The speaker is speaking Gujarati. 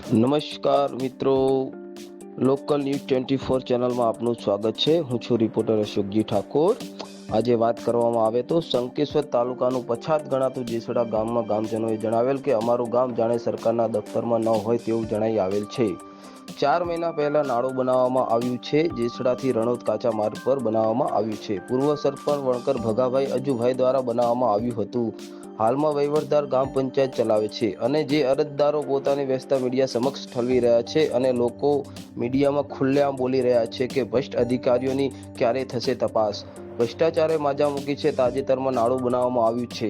નમસ્કાર મિત્રો, લોકલ ન્યૂઝ 24 ચેનલમાં આપનું સ્વાગત છે। હું છું રિપોર્ટર અશોકજી ઠાકોર। આજે વાત કરવામાં આવે તો શંકેશ્વર તાલુકાનું પછાત ગણાતું જેસડા ગામમાં ગામજનોએ જણાવેલ કે અમારું ગામ જાણે સરકારના દફતરમાં ન હોય તેવું જણાઈ આવેલ છે। 4 મહિના પહેલા નાળું બનાવવામાં આવ્યું છે। જેસડાથી રણોદ કાચા માર્ગ પર બનાવવામાં આવ્યું છે। પૂર્વ સરપંચ વણકર ભગાભાઈ અજુભાઈ દ્વારા બનાવવામાં આવ્યું હતું। હાલમાં વહીવટદાર ગામ પંચાયત ચલાવે છે અને જે અરજદારો પોતાની વ્યસ્તતા મીડિયા સમક્ષ ઠલવી રહ્યા છે અને લોકો મીડિયામાં ખુલ્લેઆમ બોલી રહ્યા છે કે ભ્રષ્ટ અધિકારીઓની ક્યારે થશે તપાસ। ભ્રષ્ટાચારે માજા મૂકી છે। તાજેતરમાં નાળું બનાવવામાં આવ્યું છે